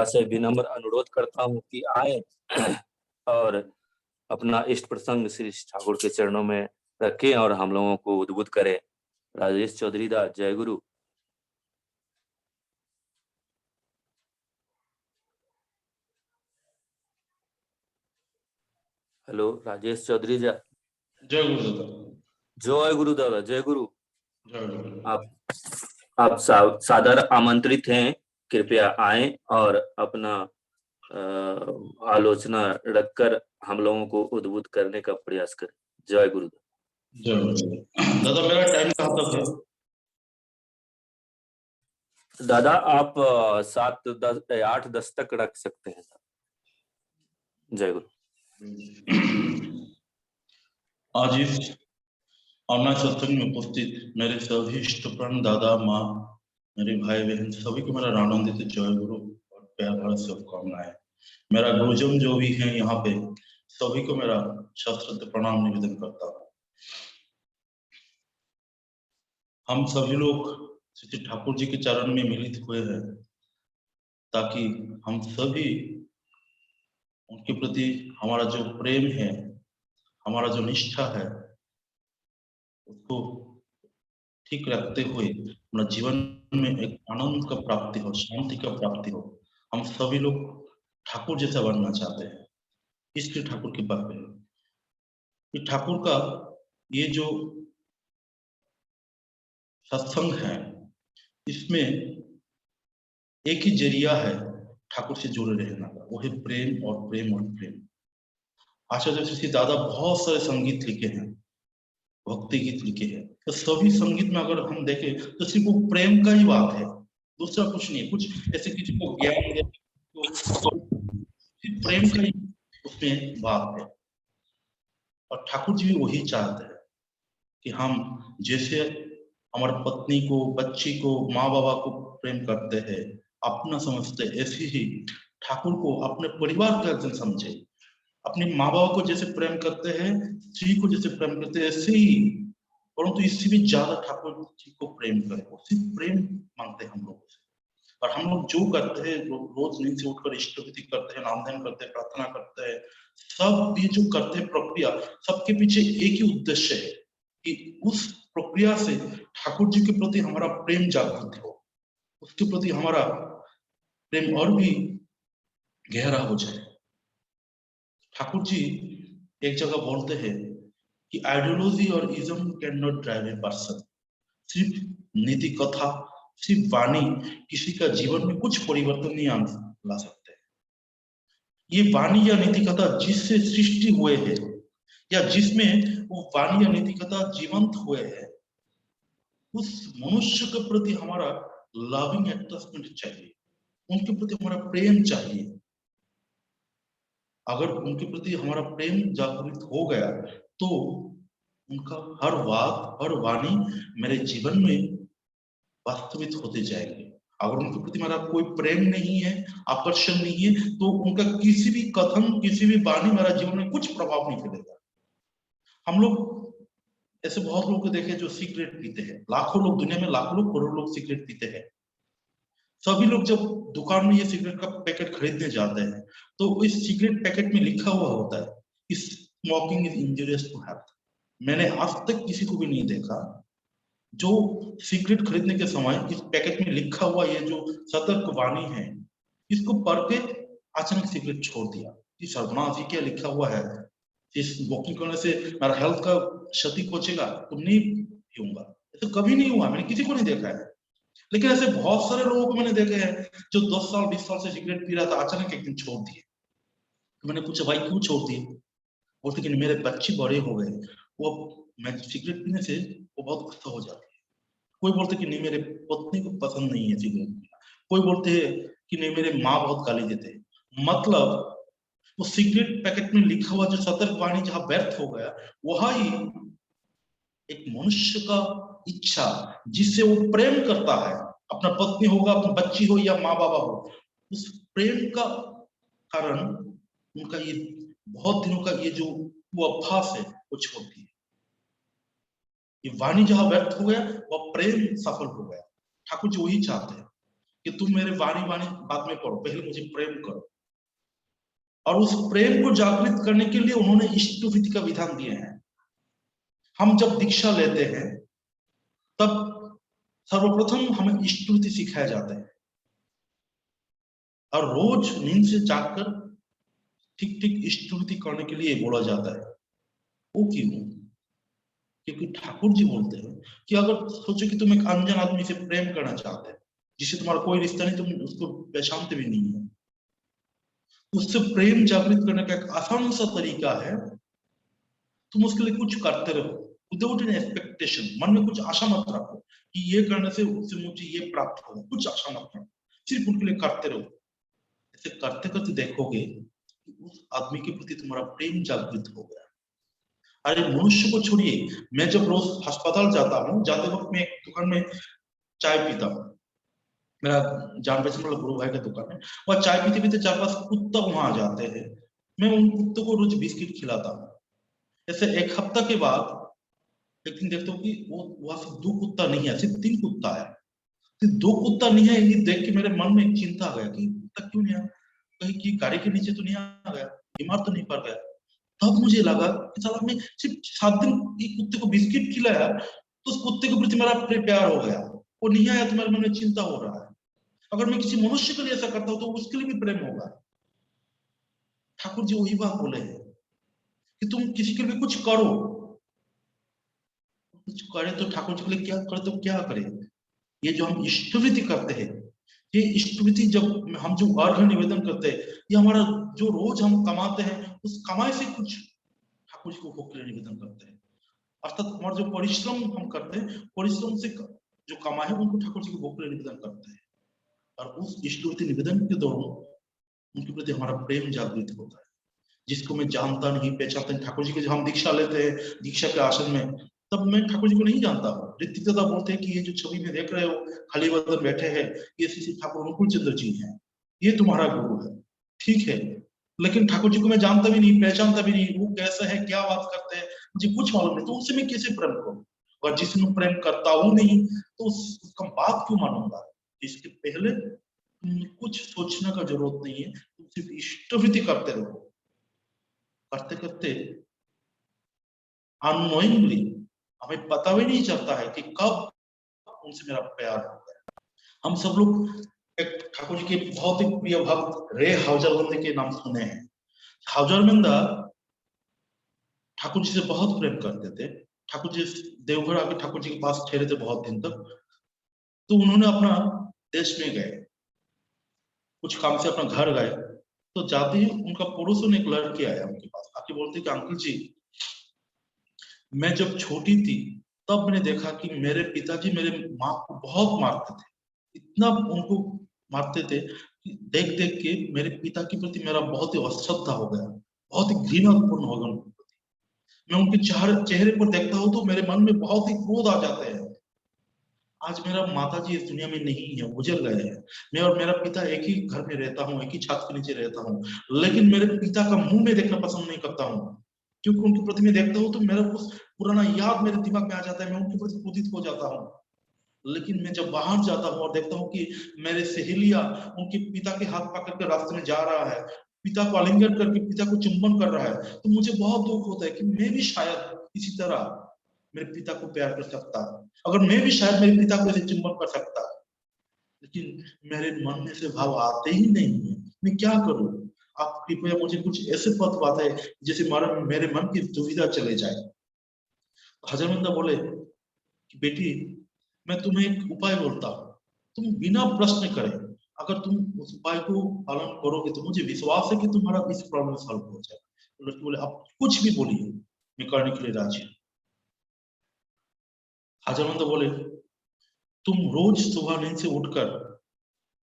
से विनम्र अनुरोध करता हूँ कि आए और अपना इष्ट प्रसंग श्री ठाकुर के चरणों में रखें और हम लोगों को उद्बुद्ध करें। राजेश चौधरी दा, जय गुरु। हेलो राजेश चौधरी जी। जय गुरु दादा। जय गुरु दादा, जय गुरु। जय गुरु। आप सादर आमंत्रित हैं, कृपया आएं और अपना आलोचना रखकर हम लोगों को उद्बुद्ध करने का प्रयास करें। जय गुरु। जय गुरु दादा। मेरा टाइम कहाँ तक है? दादा आप 8-10 तक रख सकते हैं। जय गुरु। आज इस ऑनलाइन सत्संग में उपस्थित मेरे सभी इष्टप्राण दादा, माँ, मेरे भाई बहन सभी को मेरा रामानंदित जय गुरु और प्यार भरा शुभकामनाएं। मेरा गुरुजन जो भी है यहाँ पे सभी को मेरा सश्रद्ध प्रणाम निवेदन करता हूँ। हम सभी लोग श्री ठाकुर जी के चरण में मिलित हुए हैं ताकि हम सभी उनके प्रति हमारा जो प्रेम है, हमारा जो निष्ठा है, उसको ठीक रखते हुए अपना जीवन में एक आनंद का प्राप्ति हो, शांति का प्राप्ति हो। हम सभी लोग ठाकुर जैसा बनना चाहते हैं, इसलिए ठाकुर की बात है। ये ठाकुर का ये जो सत्संग है, इसमें एक ही जरिया है ठाकुर से जुड़े रहना का, वो है प्रेम और प्रेम और प्रेम। आचार्य श्री दादा बहुत सारे संगीत लिखे हैं, भक्ति गीत लिखे हैं, तो सभी संगीत में अगर हम देखें तो सिर्फ वो प्रेम का ही बात है, दूसरा कुछ नहीं। कुछ ऐसे किसी को ज्ञान दे तो प्रेम का ही उसमें बात है। और ठाकुर जी भी वही चाहते हैं कि हम जैसे हमारी पत्नी को, बच्ची को, माँ बाबा को प्रेम करते हैं, अपना समझते, ऐसे ही ठाकुर को अपने परिवार का जन समझे। अपने माँ बाबा को जैसे प्रेम करते हैं, स्त्री को जैसे प्रेम करते हैं, ऐसे ही परंतु इससे भी ज्यादा ठाकुर जी को प्रेम करें, उससे प्रेम मांगते हैं हम लोगों से। और हम लोग जो करते हैं, रोज नींद से उठकर इष्टविधि करते हैं, नाम ध्यान करते हैं, प्रार्थना करते हैं, सब ये जो करते हैं प्रक्रिया, सबके पीछे एक ही उद्देश्य है कि उस प्रक्रिया से ठाकुर जी के प्रति हमारा प्रेम जागृत हो, उसके प्रति हमारा प्रेम और भी गहरा हो जाए। ठाकुर जी एक जगह बोलते हैं कि आइडियोलॉजी और ism can not drive a person. सिर्फ नीति कथा, सिर्फ वाणी किसी का जीवन में कुछ परिवर्तन नहीं ला सकते। ये वाणी या नीति कथा जिससे सृष्टि हुए है या जिसमें वो वाणी या नीति कथा जीवंत हुए है, उस मनुष्य के प्रति हमारा लविंग अटैचमेंट चाहिए, उनके प्रति हमारा प्रेम चाहिए। अगर उनके प्रति हमारा प्रेम जागृत हो गया तो उनका हर बात, हर वाणी मेरे जीवन में वास्तविक होते जाएंगे। अगर उनके प्रति हमारा कोई प्रेम नहीं है, आकर्षण नहीं है, तो उनका किसी भी कथन, किसी भी वाणी मेरा जीवन में कुछ प्रभाव नहीं करेगा। हम लोग ऐसे बहुत लोगों को देखे जो सिगरेट पीते हैं, लाखों लोग, दुनिया में लाखों लोग, करोड़ों लोग सिगरेट पीते हैं। सभी लोग जब दुकान में ये सिगरेट का पैकेट खरीदने जाते हैं तो इस सिगरेट पैकेट में लिखा हुआ होता है smoking is injurious to health. मैंने आज तक किसी को भी नहीं देखा जो सिगरेट खरीदने के समय इस पैकेट में लिखा हुआ ये जो सतर्क वाणी है, इसको पढ़ के अचानक सिगरेट छोड़ दिया। इस सर्वनाश जी क्या लिखा हुआ है, इस स्मोकिंग करने से मेरा हेल्थ का क्षति पहुंचेगा तो नहीं पीऊंगा। तो कभी नहीं हुआ, मैंने किसी को नहीं देखा है। लेकिन ऐसे बहुत सारे लोगों को मैंने देखे हैं जो 10 साल 20 साल से सिगरेट पी रहा था, अचानक एक दिन छोड़ दिए। तो मैंने पूछा भाई क्यों छोड़ दिए? बोलते कि मेरे बच्चे बड़े हो गए, वो मैं सिगरेट पीने से वो बहुत गुस्सा हो जाती है। कोई बोलते कि नहीं मेरे पत्नी को पसंद नहीं है सिगरेट पीना, कोई बोलते हैं कि नहीं मेरे माँ बहुत गाली देते। मतलब वो सिगरेट पैकेट में लिखा हुआ जो सतर्क वाणी जहां व्यर्थ हो गया, वही एक मनुष्य का इच्छा जिससे वो प्रेम करता है, अपना पत्नी होगा, अपनी बच्ची हो या माँ बाबा हो, उस प्रेम का कारण उनका ये बहुत दिनों का ये जो वो अभ्यास है वो छोड़ती है। ये वाणी जहां व्यर्थ हो गया वह प्रेम सफल हो गया। ठाकुर जी वही चाहते हैं कि तुम मेरे वाणी वाणी बाद में पढ़ो, पहले मुझे प्रेम करो। और उस प्रेम को जागृत करने के लिए उन्होंने इष्टविधि का विधान दिए हैं। हम जब दीक्षा लेते हैं तब सर्वप्रथम हमें इष्टविधि सिखाया जाता है, और रोज नींद से जागकर ठीक ठीक इष्टविधि करने के लिए बोला जाता है। वो क्यों? क्योंकि ठाकुर जी बोलते हैं कि अगर सोचो कि तुम एक अनजान आदमी से प्रेम करना चाहते हैं, जिससे तुम्हारा कोई रिश्ता नहीं, तुम उसको पहचानते भी नहीं है, उससे प्रेम जागृत करने का एक आसान सा तरीका है, तुम उसके लिए कुछ करते रहो विदाउट एन एक्सपेक्टेशन। मन में कुछ आशा मत रखो कि ये करने से उससे मुझे ये प्राप्त होगा, कुछ आशा मत रखो, सिर्फ उनके लिए करते रहो। ऐसे करते करते देखोगे कि उस आदमी के प्रति तुम्हारा प्रेम जागृत हो गया। अरे मनुष्य को छोड़िए, मैं जब रोज अस्पताल जाता हूँ, जाते वक्त मैं एक दुकान में चाय पीता हूँ, मेरा जान पहचान वाला गुरु भाई का दुकान है, वह चाय पीते पीते 4-5 कुत्ता वहां आ जाते हैं, मैं उन कुत्तों को रोज बिस्किट खिलाता हूँ। ऐसे एक हफ्ता के बाद एक दिन देखता हूँ कि वो वहां से 2 कुत्ता नहीं है, सिर्फ 3 कुत्ता है। तो 2 कुत्ता नहीं है, ये देख के मेरे मन में एक चिंता आ गया कि कुत्ता क्यों नहीं आया, कहीं की गाड़ी के नीचे तो नहीं आ गया, बीमार तो नहीं पड़ गया। तब मुझे लगा कि साला मैं सिर्फ 7 दिन एक कुत्ते को बिस्किट खिलाया तो उस कुत्ते के प्रति मेरा प्यार हो गया, वो नहीं आया तो मेरे मन में चिंता हो रहा है। अगर मैं किसी मनुष्य के लिए ऐसा करता हूँ तो उसके लिए भी प्रेम होगा। ठाकुर जी वही बात बोले हैं कि तुम किसी के लिए कुछ करो, कुछ करे तो ठाकुर जी के लिए क्या करे तो क्या करे। ये जो हम इष्टवृत्ति करते हैं, ये इष्टवृत्ति जब हम जो अर्घ्य निवेदन करते हैं, ये हमारा जो रोज हम कमाते हैं उस कमाई से कुछ ठाकुर जी को भोग के लिए निवेदन करते हैं। अर्थात हमारा जो परिश्रम हम करते हैं, परिश्रम से जो कमाई है उनको ठाकुर जी को भोग के लिए निवेदन करते हैं, और उस इष्टवृत्ति निवेदन के दौरान उनके प्रति हमारा प्रेम जागृत होता है। जिसको मैं जानता नहीं पहचानता नहीं, ठाकुर जी के जब हम दीक्षा लेते हैं दीक्षा के आसन में, तब मैं ठाकुर जी को नहीं जानता हूँ। ऋतिक दादा बोलते हैं कि ये जो छवि में देख रहे हो खाली बदन बैठे हैं, ये श्री ठाकुर अनुकूल चंद्र जी हैं, ये तुम्हारा गुरु है, ठीक है। लेकिन ठाकुर जी को मैं जानता भी नहीं पहचानता भी नहीं, वो कैसे है क्या बात करते हैं मुझे कुछ मालूम नहीं, तो उनसे मैं कैसे प्रेम करूं? और जिसमें प्रेम करता हूं नहीं तो उसका बात क्यों मानूंगा? इसके पहले कुछ सोचने का जरूरत नहीं है, तुम सिर्फ इष्टवृत्ति करते रहो। करते करते अननोइंगली हमें पता भी नहीं चलता है कि कब उनसे मेरा प्यार हो गया। हम सब लोग एक ठाकुर जी के बहुत ही प्रिय भक्त रे हाउजरमंद के नाम सुने हैं। हाउजरमंदा ठाकुर जी से बहुत प्रेम करते थे। ठाकुर जी देवघर आके ठाकुर जी के पास ठहरे थे बहुत दिन तक। तो उन्होंने अपना देश में गए, कुछ काम से अपना घर गए, तो जाते ही उनका पड़ोस में एक लड़की आया उनके पास, आके बोलते कि अंकल जी, मैं जब छोटी थी तब मैंने देखा कि मेरे पिताजी मेरे माँ को बहुत मारते थे, इतना उनको मारते थे कि देख देख के मेरे पिता के प्रति मेरा बहुत ही अश्रद्धा हो गया, बहुत ही घृणा उत्पन्न हो गया उनके प्रति। मैं उनके चेहरे पर देखता हूँ तो मेरे मन में बहुत ही क्रोध आ जाते हैं। आज मेरा माता जी इस दुनिया में नहीं है, गुजर गए हैं। मैं और मेरा पिता एक ही घर में रहता हूँ, एक ही छत के नीचे रहता हूँ, लेकिन मेरे पिता का मुंह में देखना पसंद नहीं करता हूँ, क्योंकि उनके प्रति मैं देखता हूँ तो मेरा कुछ पुराना याद मेरे दिमाग में आ जाता है, मैं उनके प्रति क्रोधित हो जाता हूँ। लेकिन मैं जब बाहर जाता हूँ और देखता हूँ कि मेरे सहेलियां उनके पिता के हाथ पकड़ कर रास्ते में जा रहा है, पिता को आलिंगन करके पिता को चुंबन कर रहा है, तो मुझे बहुत दुख होता है कि मैं भी शायद इसी तरह मेरे पिता को प्यार कर सकता, अगर मैं भी शायद मेरे पिता को ऐसे चुंबन कर सकता, लेकिन मेरे मन में से भाव आते ही नहीं है। मैं क्या करूं? आप कृपया मुझे कुछ ऐसे पद बताए जैसे मेरे मन की दुविधा चले जाए। हजरमंदा बोले कि बेटी, मैं तुम्हें एक उपाय बोलता हूँ, तुम बिना प्रश्न करे अगर तुम उस उपाय को पालन करोगे तो मुझे विश्वास है कि तुम्हारा इस प्रॉब्लम सॉल्व हो जाएगा। तो लड़की बोले आप कुछ भी बोलिए, मैं करने के लिए राजी हूँ। हजरमंदा बोले तुम रोज सुबह नींद से उठकर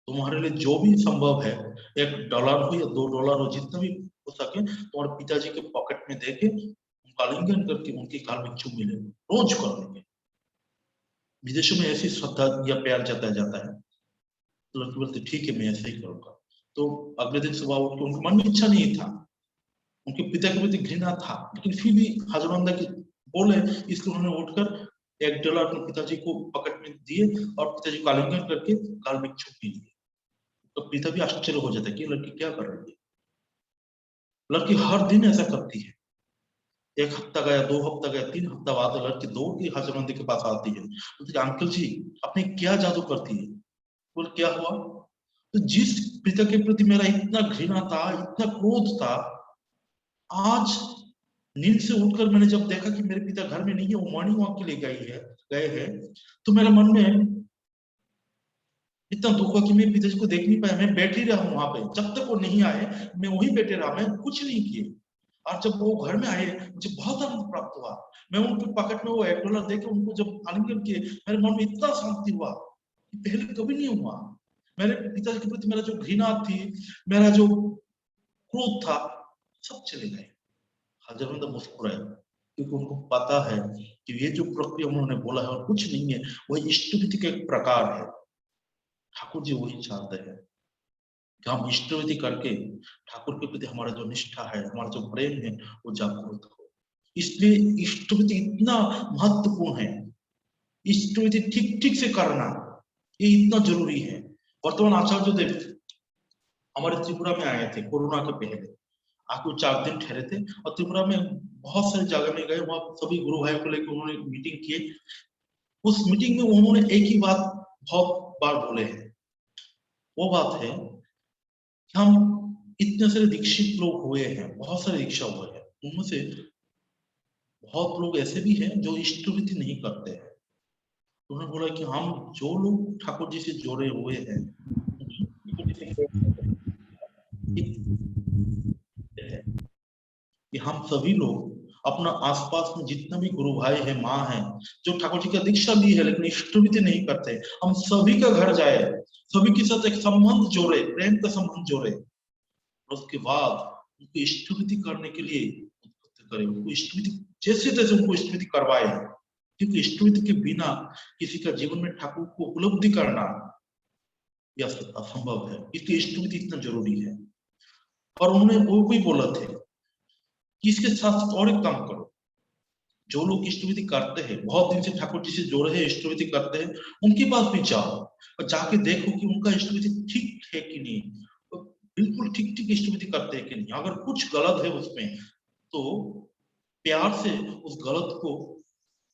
तुम्हारे लिए जो भी संभव है, $1 हो या $2 हो, जितना भी हो सके, तुम्हारे पिताजी के पॉकेट में देके उनका आलिंगन करके उनके गाल में चूम ले, रोज कर लेंगे। विदेशों में ऐसी श्रद्धा या प्यार जताया जाता है। तो लड़की बोलती ठीक है मैं ऐसे ही करूंगा। तो अगले दिन सुबह उठ के उनके मन में इच्छा नहीं था, उनके पिता के प्रति घृणा था, लेकिन फिर भी हजरमंदा की बोले, इसलिए उन्होंने उठकर $1 अपने पिताजी को पॉकेट में दिए और पिताजी को आलिंगन करके गाल में छुपी लिए। तो पिता भी आश्चर्य हो जाता है कि लड़की क्या कर रही है। लड़की हर दिन ऐसा करती है। 1 हफ्ता गया, 2 हफ्ता गया, 3 हफ्ता बाद लड़की दौड़ के हजरतबंदी के पास आती है। बोलती है, अंकल जी आपने क्या जादू करती है? बोल क्या हुआ? तो जिस पिता के प्रति मेरा इतना घृणा था, इतना क्रोध था, आज नींद से उठकर मैंने जब देखा कि मेरे पिता घर में नहीं है, वो मॉर्निंग वॉक के लिए गए हैं, तो मेरे मन में इतना दुख हुआ कि मैं पिताजी को देख नहीं पाया। मैं बैठ ही रहा हूँ वहां पे, जब तक वो नहीं आए मैं वहीं बैठे रहा, मैं कुछ नहीं किए। और जब वो घर में आए मुझे बहुत आनंद प्राप्त हुआ। मैं उनके पॉकेट में वो $1 देके उनको जब आलिंगन किए, मेरे मन में इतना शांति हुआ कि पहले कभी नहीं हुआ। मेरे पिताजी के प्रति मेरा जो घृणा थी, मेरा जो क्रोध था, सब चले गए। हजरत मुस्कुराए क्योंकि उनको पता है कि ये जो प्रक्रिया उन्होंने बोला है और कुछ नहीं है, वह इष्टविधि का एक प्रकार है। ठाकुर जी वही चाहते हैं कि हम इष्टविधि करके ठाकुर के प्रति हमारा जो निष्ठा है, हमारा जो प्रेम है, वो जागृत हो। इसलिए इष्टविधि इतना महत्वपूर्ण है। इष्टविधि ठीक ठीक से करना ये इतना जरूरी है। वर्तमान आचार्य देव हमारे त्रिपुरा में आए थे कोरोना के पहले, आके 4 दिन ठहरे थे और त्रिपुरा में बहुत सारी जगह में गए, वहां सभी गुरु भाई को लेकर उन्होंने मीटिंग की। उस मीटिंग में उन्होंने एक ही बात बहुत बार बोले हैं, वो बात है कि हम इतने सारे दीक्षित लोग हुए हैं, बहुत सारे दीक्षा हुए हैं, उनमें से बहुत लोग ऐसे भी हैं जो इष्टविधि नहीं करते हैं। तो उन्होंने बोला कि हम जो लोग ठाकुर जी से जुड़े हुए हैं, कि हम सभी लोग अपना आसपास में जितना भी गुरु भाई है, माँ है, जो ठाकुर जी का दीक्षा ली है लेकिन इष्टविधि नहीं करते, हम सभी का घर जाए, सभी के साथ एक संबंध जोड़े, प्रेम का संबंध जोड़े, और उसके बाद उनको इष्टविधि करने के लिए उद्बुद्ध करें, उनको इष्टविधि जैसे तैसे उनको इष्टविधि करवाए। क्योंकि इष्टविधि के बिना किसी का जीवन में ठाकुर को उपलब्धि करना यह असंभव है। इसलिए इष्टविधि इतना जरूरी है। और उन्होंने वो भी बोला थे कि इसके साथ साथ और एक काम करो, जो लोग इष्टविधि करते हैं, बहुत दिन से ठाकुर जी से जोड़े हैं, इष्टविधि करते हैं, उनके पास भी जाओ और जाके देखो कि उनका इष्टविधि ठीक है कि नहीं, तो बिल्कुल ठीक ठीक इष्टविधि करते हैं कि नहीं। अगर कुछ गलत है उसमें तो प्यार से उस गलत को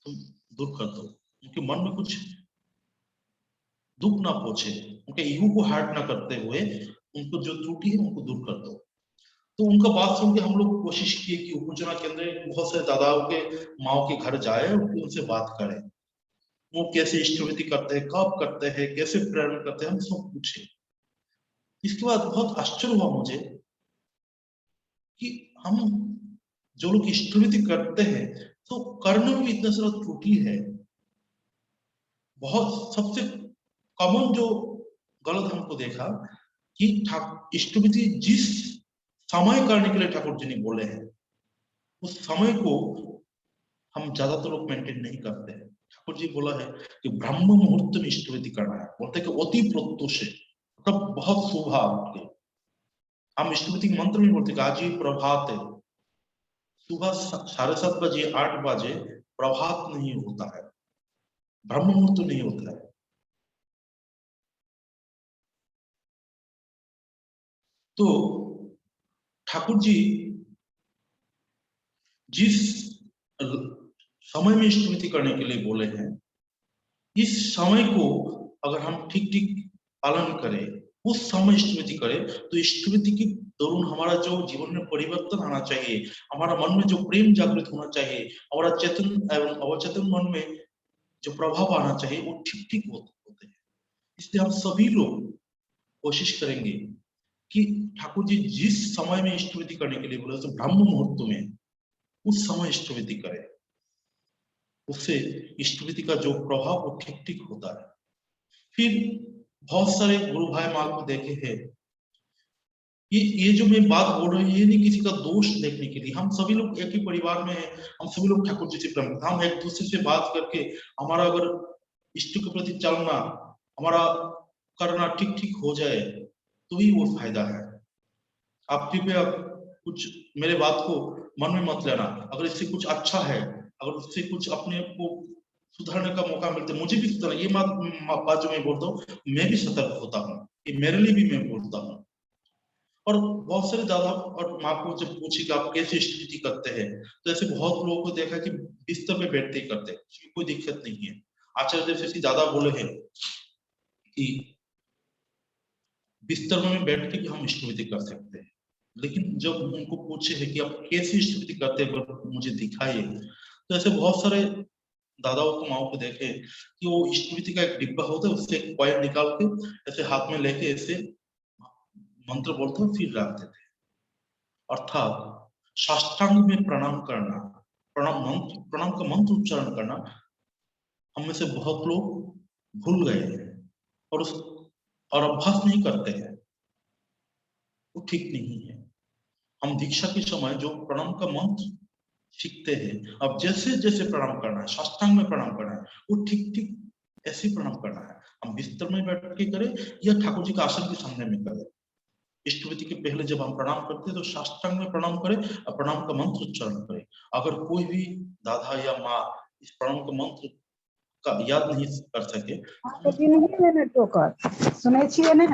तुम दूर कर दो, उनके मन में कुछ दुख ना पहुंचे, उनके ईगो को हर्ट ना करते हुए उनको जो त्रुटि है उनको दूर कर दो। तो उनका बात सुन के हम लोग कोशिश किए कि उपचुनाव केंद्र में बहुत सारे दादाओं के माओ के घर जाए और उनसे बात करें, वो कैसे इष्टविधि करते हैं, कब करते हैं, कैसे प्रेरण करते हैं, हम सब पूछे। इसके बाद बहुत आश्चर्य हुआ मुझे कि हम जो लोग इष्टविधि करते हैं तो करने में भी इतना सारा त्रुटि है। बहुत सबसे कॉमन जो गलत हमको देखा कि इष्टविधि जिस समय करने के लिए ठाकुर जी ने बोले हैं, उस समय को हम ज्यादातर लोग मेंटेन नहीं करते हैं। ठाकुर जी बोला है कि ब्रह्म मुहूर्त में इष्टविधि करना है, बोलते हैं कि अति प्रत्युष मतलब बहुत सुबह उठ के। हम इष्टविधि मंत्र में बोलते हैं आज ही प्रभात है, सुबह 7:30 बजे 8 बजे प्रभात नहीं होता है, ब्रह्म मुहूर्त नहीं होता है। तो ठाकुर जी जिस समय में इष्टविधि करने के लिए बोले हैं, इस समय को अगर हम ठीक ठीक पालन करें, उस समय इष्टविधि करें, तो इष्टविधि के दौरान हमारा जो जीवन में परिवर्तन आना चाहिए, हमारा मन में जो प्रेम जागृत होना चाहिए, हमारा चेतन एवं अवचेतन मन में जो प्रभाव आना चाहिए, वो ठीक ठीक होते हैं। इसलिए हम सभी लोग कोशिश करेंगे कि ठाकुर जी जिस समय में इष्टविधि करने के लिए बोले, तो ब्रह्म मुहूर्त में उस समय इष्टविधि करें, उससे इष्टविधि का जो प्रभाव वो ठीक ठीक होता है। फिर बहुत सारे गुरु भाई माँ को देखे हैं, ये जो मैं बात बोल रही हूँ ये नहीं किसी का दोष देखने के लिए, हम सभी लोग एक ही परिवार में हैं, हम सभी लोग ठाकुर जी से प्रेम, हम एक दूसरे से बात करके हमारा अगर इष्ट के प्रति चलना, हमारा करना ठीक ठीक हो जाए तो ही वो फायदा है। आप कृपया कुछ मेरे बात को मन में मत लेना, अगर इससे कुछ अच्छा है, अगर उससे कुछ अपने को सुधारने का मौका मिलता है, मुझे भी सुधार, ये बात जो मैं बोलता हूँ, मैं भी सतर्क होता हूँ, ये मेरे लिए भी मैं बोलता हूँ। और बहुत सारे दादा और माँ को जब पूछी कि आप कैसे स्तुति करते हैं, तो ऐसे बहुत लोगों को देखा कि बिस्तर में बैठते ही करते हैं, कोई दिक्कत नहीं है। आचार्य जैसे दादा बोले हैं कि बिस्तर में बैठ के भी हम स्तुति कर सकते हैं, लेकिन जब उनको पूछे है कि आप कैसे स्तुति करते हैं मुझे दिखाइए, तो ऐसे बहुत सारे दादाओं को माओ को देखे कि वो स्तुति का एक डिब्बा होता है, उससे एक कॉइन निकाल के ऐसे हाथ में लेके ऐसे मंत्र बोलते हैं फिर रख देते हैं। अर्थात साष्टांग में प्रणाम करना, प्रणाम का मंत्र उच्चारण करना हम में से बहुत लोग भूल गए हैं और अभ्यास नहीं करते हैं, वो ठीक नहीं है। हम दीक्षा के समय जो प्रणाम का मंत्र सीखते हैं, अब जैसे जैसे प्रणाम करना है, साष्टांग में प्रणाम करना है, वो ठीक ठीक ऐसे प्रणाम करना है। हम बिस्तर में बैठ के करें या ठाकुर जी का आसन के सामने में करें। स्तुति के पहले जब हम प्रणाम करते हैं तो साष्टांग में प्रणाम करें और प्रणाम का मंत्र उच्चारण करें। अगर कोई भी दादा या माँ इस प्रणाम का मंत्र का याद नहीं कर सके, सुनै छियै ने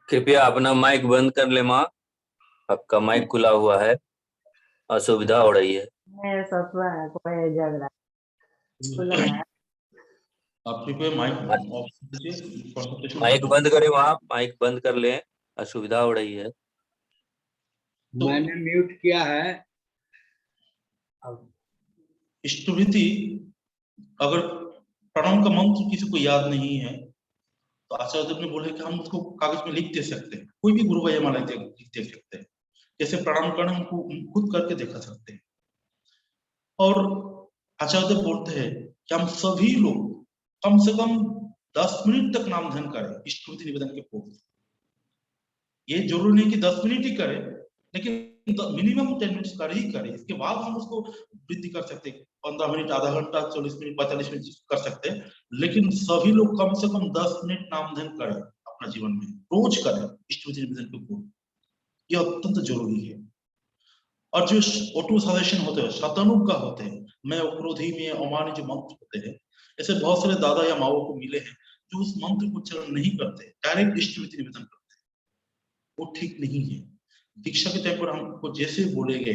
कृपया अपना माइक बंद कर ले माँ, आपका माइक खुला हुआ है, असुविधा हो रही है। कोई झगड़ा आप कृपया माइक बंद करें वहाँ, माइक बंद कर ले, असुविधा हो रही है। तो मैंने म्यूट किया है। स्तुति अगर प्रणाम का मंत्र किसी को याद नहीं है तो आचार्य ने बोले कि हम उसको कागज में लिख दे सकते हैं, कोई भी गुरु भाई माला लिख दे सकते हैं, कैसे प्रणाम करना हमको खुद करके दिखा सकते हैं। और आचार्य बोलते हैं कि हम सभी लोग कम से कम 10 मिनट तक नाम ध्यान करें स्तुति निवेदन के पूर्व। ये जरूरी नहीं कि 10 मिनट ही करें, लेकिन मिनिमम 10 मिनट कर ही करें, इसके बाद हम उसको वृद्धि कर सकते हैं, 15 मिनट, आधा घंटा, 40 मिनट, 45 मिनट कर सकते हैं, लेकिन सभी लोग कम से कम 10 मिनट नाम ध्यान करें अपना जीवन में, रोज करें स्तुति निवेदन के पूर्व, यह अत्यंत जरूरी है। और जो ऑटो सजेशन होते हैं, शतानुग का होते हैं, मैं क्रोधी में अमानी जो मंत्र होते हैं, ऐसे बहुत सारे दादा या माओ को मिले हैं जो उस मंत्र को उच्चारण नहीं करते, डायरेक्ट स्तुति निवेदन करते हैं, वो ठीक नहीं है। दीक्षा के टाइम पर हमको जैसे बोले गए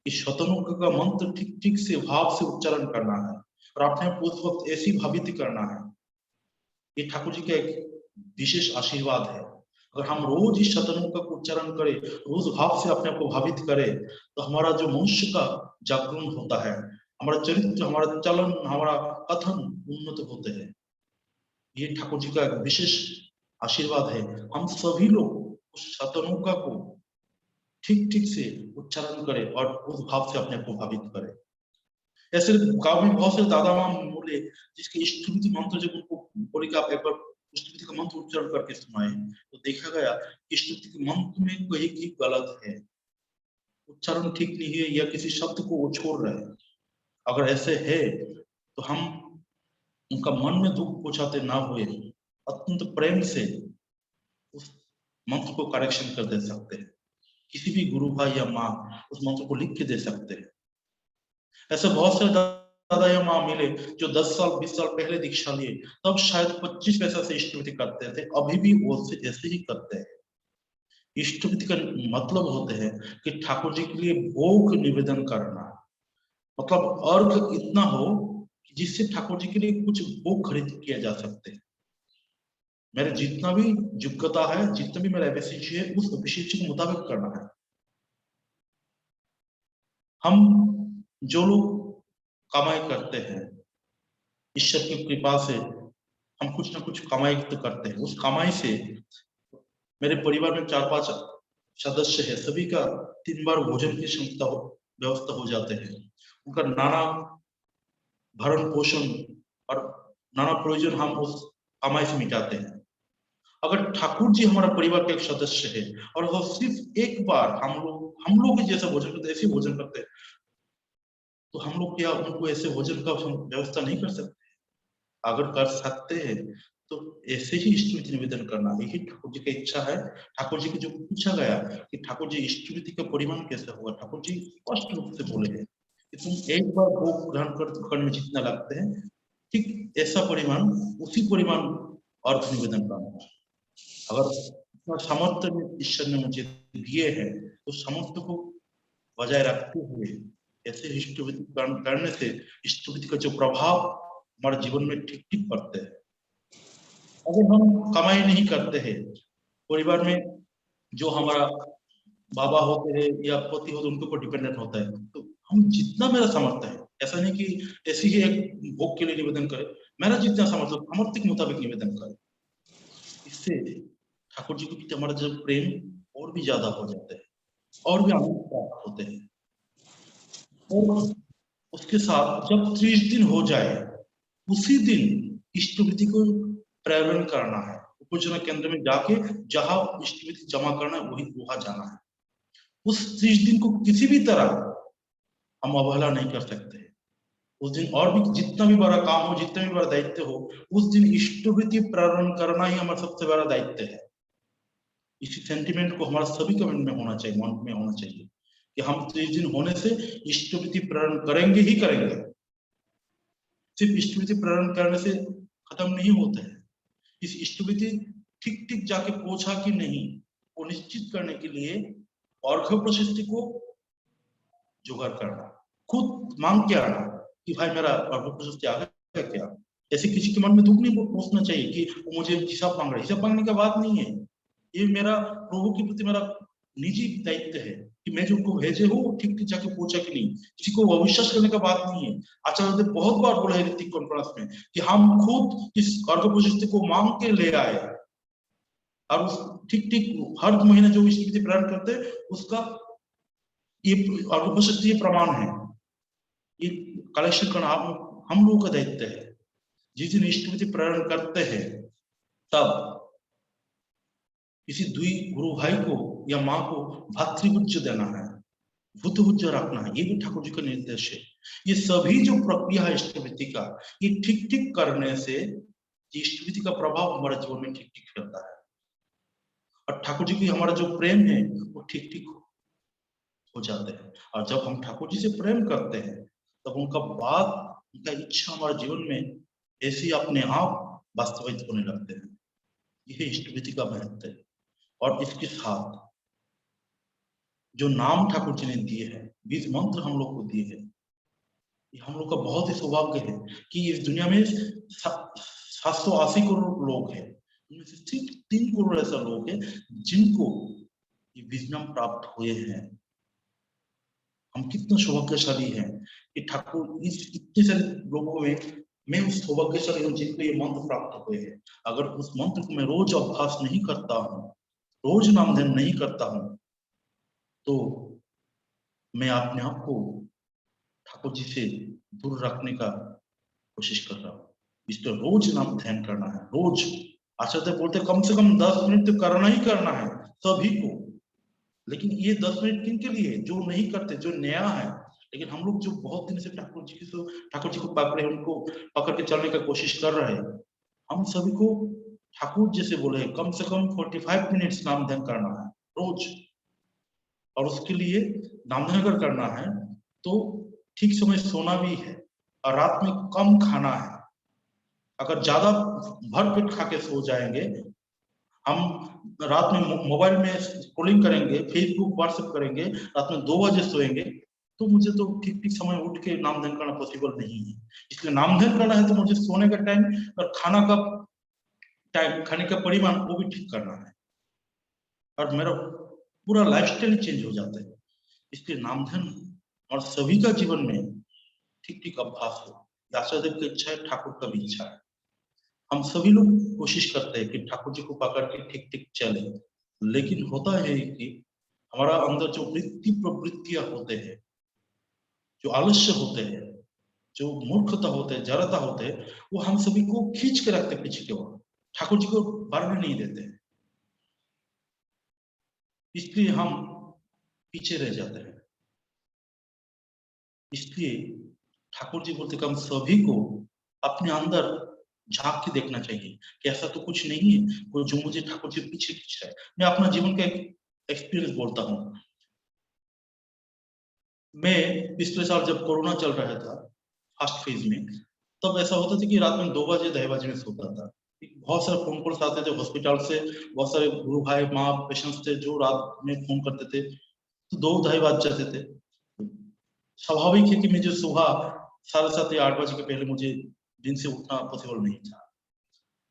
कि शतानुग का मंत्र ठीक ठीक से भाव से उच्चारण करना है और अपने उस वक्त ऐसी भावित करना है, ये ठाकुर जी का एक विशेष आशीर्वाद है। अगर हम रोज इस शतानुग का उच्चारण करें, रोज भाव से अपने आप को भावित करें, तो हमारा जो मनुष्य का जागरण होता है, हमारा चरित्र, हमारा चलन, हमारा कथन उन्नत होते हैं। ये ठाकुर जी का एक विशेष आशीर्वाद है। हम सभी लोग उस शतानुग को ठीक ठीक से उच्चारण करें और उस भाव से अपने आप को भावित करें। ऐसे गांव में बहुत सारे दादा माँ बोले जिसके स्तुति मंत्र जब उनको बोले कि आप एक बार स्तुति का मंत्र उच्चारण करके सुनाए, तो देखा गया कि स्तुति के मंत्र में कहीं की गलत है, उच्चारण ठीक नहीं है या किसी शब्द को वो छोड़ रहे हैं। अगर ऐसे है तो हम उनका मन में दुख पहुंचाते ना हुए अत्यंत प्रेम से उस मंत्र को करेक्शन कर दे सकते हैं। किसी भी गुरु भाई या माँ उस मंत्र को लिख के दे सकते हैं। ऐसे बहुत सारे दादा या माँ मिले जो 10 साल 20 साल पहले दीक्षा लिए, तब शायद 25 पैसा से स्तुति करते थे, अभी भी वो ऐसे ही करते हैं। स्तुति का मतलब होते हैं कि ठाकुर जी के लिए भोग निवेदन करना, मतलब अर्घ इतना हो जिससे ठाकुर जी के लिए कुछ भोग खरीद किया जा सकते हैं। मेरे जितना भी योग्यता है, जितना भी मेरा अभिषेक है, उस अभिषेक के मुताबिक करना है। हम जो लोग कमाई करते हैं, ईश्वर की कृपा से हम कुछ ना कुछ कमाई तो करते हैं, उस कमाई से मेरे परिवार में 4-5 सदस्य है, सभी का 3 बार भोजन की व्यवस्था हो जाते हैं, उनका नाना भरण पोषण और नाना प्रयोजन हम उस कमाई से मिटाते हैं। अगर ठाकुर जी हमारा परिवार का एक सदस्य है और वो सिर्फ एक बार हम लोग जैसा भोजन करते, ऐसे भोजन करते हैं, तो हम लोग क्या उनको ऐसे भोजन का व्यवस्था नहीं कर सकते? अगर कर सकते हैं तो ऐसे ही इष्टविधि निवेदन करना, यही ठाकुर जी की इच्छा है। ठाकुर जी को जो पूछा गया कि ठाकुर जी इष्टविधि का परिमाण कैसे होगा, ठाकुर जी स्पष्ट रूप से बोले हैं कि तुम एक बार भोग ग्रहण करने में जितना लगते हैं, ठीक ऐसा परिमाण, उसी परिमाण अर्घ निवेदन करना। अगर सामर्थ्य ईश्वर ने मुझे दिए हैं तो सामर्थ्य को बजाय रखते हुए ऐसे इष्टविधि करने से इष्टविधि का जो प्रभाव हमारे जीवन में ठीक ठीक पड़ते हैं। अगर हम कमाई नहीं करते हैं, परिवार में जो हमारा बाबा होते हैं या पति होते हैं उनके ऊपर डिपेंडेंट होता है, तो हम जितना मेरा सामर्थ्य है, ऐसा नहीं कि ऐसे ही एक भोग के लिए निवेदन करें, मेरा जितना सामर्थ्य के मुताबिक निवेदन करें। इससे ठाकुर जी के प्रति हमारा जो प्रेम और भी ज्यादा हो जाता है और भी आनंद प्राप्त होते हैं। और उसके साथ जब 30 दिन हो जाए, उसी दिन इष्टविधि को प्रेरण करना है। उपासना केंद्र में जाके जहां इष्टविधि जमा करना है वहां जाना है। उस 30 दिन को किसी भी तरह हम अवहेला नहीं कर सकते। उस दिन और भी जितना भी बड़ा काम हो, जितना भी बड़ा दायित्व हो, उस दिन इष्टविधि प्रेरण करना ही हमारा सबसे बड़ा दायित्व है। इसी सेंटिमेंट को हमारा सभी का मन में होना चाहिए, मन में होना चाहिए कि हम 30 दिन होने से इष्टविधि प्रेरण करेंगे ही करेंगे। सिर्फ इष्टविधि प्रेरण करने से खत्म नहीं होता है। इस इष्टविधि ठीक ठीक जाके पहुंचा कि नहीं, वो निश्चित करने के लिए अर्घ्य प्रशस्ति को जुगाड़ करना, खुद मांग के आना कि भाई मेरा अर्घ्य प्रशस्ति आ गया क्या। ऐसे किसी के मन में दुख नहीं पहुंचना चाहिए कि वो मुझे हिसाब मांग रहा है। हिसाब मांगने का बात नहीं है, ये मेरा प्रभु के प्रति मेरा निजी दायित्व है कि मैं जो उनको भेजे हूँ ठीक ठीक जाके पहुंचा कि नहीं। किसी को अविश्वास करने का बात नहीं है। आचार्य ने बहुत बार बोला है ऋतिक कॉन्फ्रेंस में कि हम खुद इस अर्घ्य प्रशस्ति को मांग के ले आए और उस ठीक ठीक हर महीने जो इष्टविधि प्रेरण करते हैं उसका ये अर्घ्य प्रशस्ति ये प्रमाण है। ये कलेक्शन करना हम लोगों का दायित्व है। जिस दिन इष्टविधि प्रेरण करते हैं तब किसी दुई गुरु भाई को या माँ को भातृपूज्य देना है, बुद्धपूज्य रखना है। ये भी ठाकुर जी का निर्देश है। ये सभी जो प्रक्रिया है इष्टविधि का, ये ठीक ठीक करने से इष्टविधि का प्रभाव हमारे जीवन में ठीक ठीक फैलता है और ठाकुर जी की हमारा जो प्रेम है वो ठीक ठीक हो जाते हैं। और जब हम ठाकुर जी से प्रेम करते हैं तब उनका बात, उनका इच्छा हमारे जीवन में ऐसे ही अपने आप वास्तविक होने लगते हैं। यह इष्टविधि का महत्व है। और इसके साथ जो नाम ठाकुर जी ने दिए हैं, 20 मंत्र हम लोग को दिए हैं, ये हम लोग का बहुत ही सौभाग्य है कि इस दुनिया में 780 करोड़ लोग हैं, उनमें से सिर्फ 3 करोड़ ऐसा लोग हैं जिनको ये विजडम प्राप्त हुए हैं। हम कितने सौभाग्यशाली हैं कि ठाकुर इस इतने सारे लोगों में मैं उस सौभाग्यशाली हूँ जिनको ये मंत्र प्राप्त हुए हैं। अगर उस मंत्र को मैं रोज अभ्यास नहीं करता हूँ, रोज नाम ध्यान नहीं करता हूँ, तो मैं अपने आप को ठाकुर जी से दूर रखने का कोशिश कर रहा हूँ। इस पर रोज नाम ध्यान करना है, रोज। आचार्य बोलते कम से कम 10 मिनट तो करना ही करना है सभी को। लेकिन ये 10 मिनट किन के लिए, जो नहीं करते, जो नया है। लेकिन हम लोग जो बहुत दिन से ठाकुर जी को पकड़े, उनको पकड़ के चलने का कोशिश कर रहे हैं, हम सभी को ठाकुर जैसे बोले कम से कम 45 मिनट्स नाम ध्यान करना है रोज। और उसके लिए नाम ध्यान अगर करना है तो ठीक समय सोना भी है और रात में कम खाना है। अगर ज्यादा भर पेट खा के सो जाएंगे, हम रात में मोबाइल में स्क्रॉलिंग करेंगे, फेसबुक व्हाट्सएप करेंगे, रात में 2 बजे सोएंगे, तो मुझे तो ठीक ठीक समय उठ के नाम ध्यान करना पॉसिबल नहीं है। इसलिए नाम ध्यान करना है तो मुझे सोने का टाइम और खाना का टाइम, खाने का परिमाण वो भी ठीक करना है और मेरा पूरा लाइफस्टाइल चेंज हो जाता है। इसलिए नाम ध्यान और सभी का जीवन में ठीक ठीक अभ्यास हो। व्यासदेव की इच्छा है, ठाकुर का भी इच्छा है। हम सभी लोग कोशिश करते हैं कि ठाकुर जी को पकड़ के ठीक ठीक चले, लेकिन होता है कि हमारा अंदर जो वृत्ति प्रवृत्तियां होते हैं, जो आलस्य होते हैं, जो मूर्खता होते हैं, जड़ता होते हैं, वो हम सभी को खींच के रखते पीछे की ओर, ठाकुर जी को बढ़ने नहीं देते। इसलिए हम पीछे रह जाते हैं। इसलिए ठाकुर जी बोलते कि हम सभी को अपने अंदर झांक के देखना चाहिए कि ऐसा तो कुछ नहीं है वो जो मुझे ठाकुर जी पीछे खींच रहा है। मैं अपना जीवन का एक एक्सपीरियंस बोलता हूँ। मैं पिछले साल जब कोरोना चल रहा था फर्स्ट फेज में, तब ऐसा होता था कि रात में 2 बजे 2:30 बजे में सोता था। बहुत सारे फोन कॉल्स आते थे हॉस्पिटल से, बहुत सारे गुरु भाई माँ पेशेंट्स थे जो रात में फोन करते थे, तो 2-2:30 बज जाते थे। स्वाभाविक है कि मुझे सुबह 7:30 या 8 बजे के पहले मुझे दिन से उठना पॉसिबल नहीं था।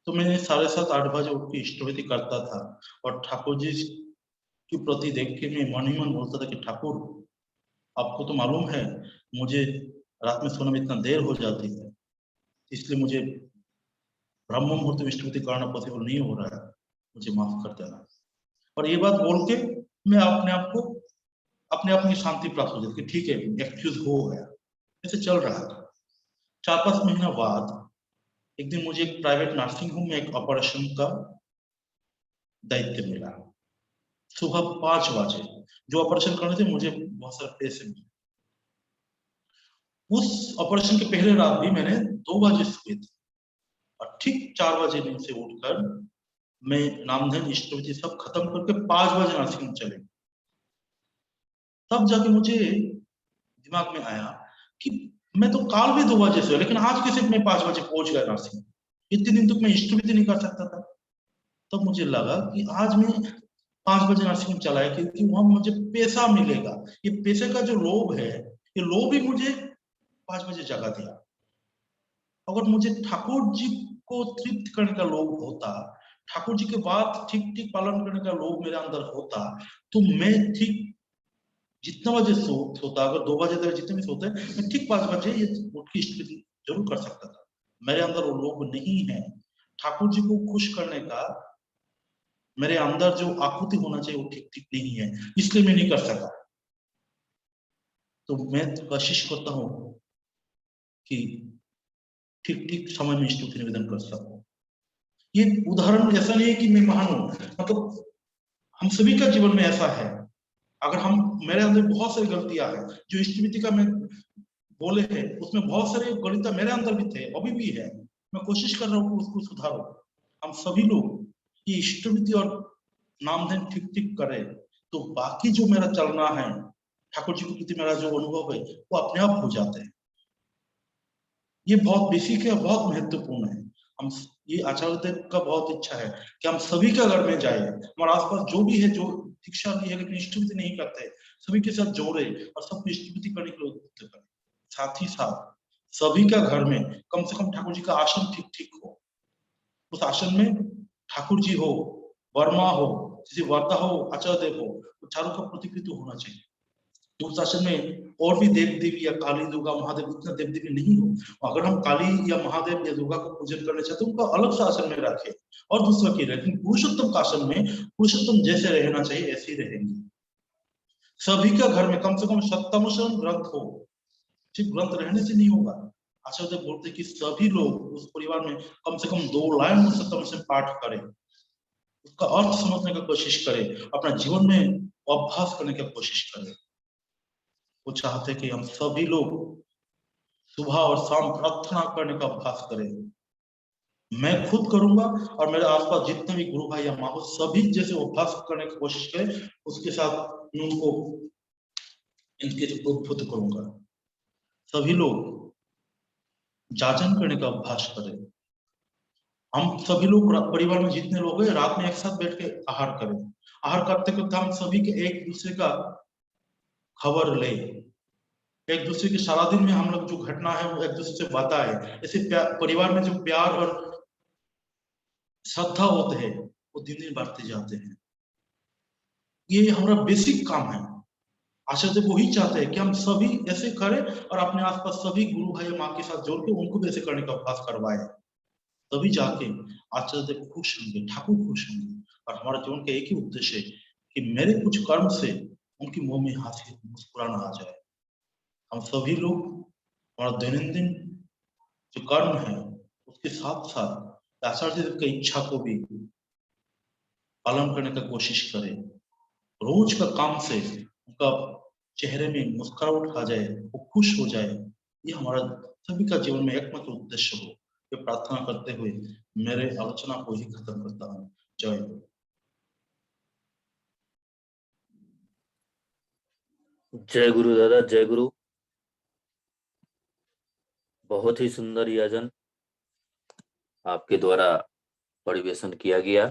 तो मैं 7:30-8 बजे उठ के इष्टवृत्ति करता था और ठाकुर जी के प्रति देख के मैं मन ही मन बोलता था कि ठाकुर आपको तो मालूम है मुझे रात में सोने में इतना देर हो जाती है, इसलिए मुझे ब्रह्म मुहूर्त में इष्टवृत्ति करना पॉसिबल नहीं हो रहा है, मुझे माफ कर देना। और ये बात बोल के मैं अपने आप में शांति प्राप्त हो जाती कि ठीक है एक्सक्यूज हो गया। ऐसे चल रहा था। 4-5 महीना बाद एक दिन मुझे एक प्राइवेट नर्सिंग होम में एक ऑपरेशन का दायित्व मिला। सुबह 5 बजे जो ऑपरेशन करने थे मुझे बहुत सारे पैसे मिले। उस ऑपरेशन के पहले रात भी मैंने 2 बजे सोई थी और ठीक 4 बजे नींद से उठकर मैं नामधन इष्टवृत्ति सब खत्म करके 5 बजे नर्सिंग होम चले। तब जाके मुझे दिमाग में आया कि मैं तो काल भी 2 बजे सोया, लेकिन आज कैसे मैं 5 बजे पहुंच गया नर्सिंग। इतने दिन तक मैं इष्टवृत्ति नहीं कर सकता था। तब मुझे लगा कि आज मैं 5 बजे नर्सिंग चला है क्योंकि वहां मुझे पैसा मिलेगा। ये पैसे का जो लोभ है, ये लोभ ही मुझे 5 बजे जगा दिया। अगर मुझे ठाकुर जी को तृप्त करने का लोभ होता, ठाकुर जी के बात ठीक ठीक पालन करने का लोभ मेरे अंदर होता, तो मैं ठीक जितना बजे सोता, अगर 2 बजे तक जितने भी सोते, मैं ठीक 5 बजे ये उठ के इष्टवृत्ति जरूर कर सकता था। मेरे अंदर वो लोभ नहीं है। ठाकुर जी को खुश करने का मेरे अंदर जो आकुति होना चाहिए वो ठीक ठीक नहीं है, इसलिए मैं नहीं कर सका। तो मैं कोशिश करता हूँ कि ठीक ठीक समय में स्तुति निवेदन कर सकूं। ये उदाहरण ऐसा नहीं है कि मैं महान हूं, मतलब हम सभी का जीवन में ऐसा है। अगर हम मेरे अंदर बहुत सारी गलतियां हैं जो स्तुति का मैं बोले हैं, उसमें बहुत सारी गलतियां मेरे अंदर भी थे, अभी भी है। मैं कोशिश कर रहा हूँ कि उसको सुधारो। हम सभी लोग ये स्तुति और नामधन ठीक ठीक करें, तो बाकी जो मेरा चलना है, ठाकुर जी के प्रति मेरा जो अनुभव है, वो अपने आप हो जाते हैं। ये बहुत बेसिक है, बहुत महत्वपूर्ण है। हम ये आचार्य देव का बहुत इच्छा है कि हम सभी के घर में जाए, हमारे आसपास जो भी है, जो दीक्षा ली है लेकिन इष्टवृत्ति नहीं करते, सभी के साथ जोड़े और सबको इष्टवृत्ति करने के लिए उद्युक्त करें। साथ ही साथ सभी का घर में कम से कम ठाकुर जी का आसन ठीक ठीक हो। उस आसन में ठाकुर जी हो, वर्मा हो, जैसे वर्ता हो, आचार्य देव हो, चारों का प्रतिकृति होना चाहिए। तो उस आसन में और भी देव देवी या काली दुर्गा महादेव इतना देव देवी नहीं हो। अगर हम काली या महादेव या दुर्गा को पूजन करना चाहते हैं, उनका अलग सा आसन में रखें और दूसरा की लेकिन पुरुषोत्तम का आसन में पुरुषोत्तम जैसे रहना चाहिए ऐसे ही रहेंगे। सभी का घर में कम से कम सप्तमशरण ग्रंथ हो। सिर्फ ग्रंथ रहने से नहीं होगा। आचार्य देव बोलते कि सभी लोग उस परिवार में कम से कम 2 लाइन सप्तमशरण पाठ करें, उसका अर्थ समझने की कोशिश करें, अपना जीवन में अभ्यास करने की कोशिश करें। वो चाहते कि हम सभी लोग सुबह और शाम प्रार्थना करने का अभ्यास करें। मैं खुद करूंगा और मेरे आसपास जितने भी गुरु भाई या माँ हो, सभी जैसे अभ्यास करने की कोशिश करें, उसके साथ मैं उनको इनके उद्बुद्ध करूंगा। सभी लोग जाजन करने का अभ्यास करें। हम सभी लोग परिवार में जितने लोग हैं, रात में एक साथ बैठ के आहार करें। आहार करते करते हम सभी के एक दूसरे का खबर ले, एक दूसरे के सारा दिन में हम लोग जो घटना है वो एक दूसरे से बताए। ऐसे परिवार में जो प्यार और श्रद्धा होते हैं वो दिन दिन बढ़ते जाते हैं। ये हमारा बेसिक काम है। आचार्य वही चाहते हैं कि हम सभी ऐसे करें और अपने आसपास सभी गुरु भाई माँ के साथ जोड़ के उनको भी ऐसे करने का अभ्यास करवाए। तभी जाके आचार्य खुश होंगे, ठाकुर खुश होंगे और हमारा जीवन का एक ही उद्देश्य है कि मेरे कुछ कर्म से उनकी मुंह में हाथी मुस्कुराना आ जाए। हम सभी लोग हमारा दैनंदिन जो कर्म है उसके साथ साथ आचार्य देव की इच्छा को भी पालन करने का कोशिश करें। रोज का काम से उनका चेहरे में मुस्कुराहट आ जाए, वो खुश हो जाए, ये हमारा सभी का जीवन में एकमात्र उद्देश्य हो। ये प्रार्थना करते हुए मेरे आलोचना को ही खत्म करता हूँ। जय गुरु। जय गुरु दादा, जय गुरु। बहुत ही सुंदर यजन आपके द्वारा परिवेशन किया गया।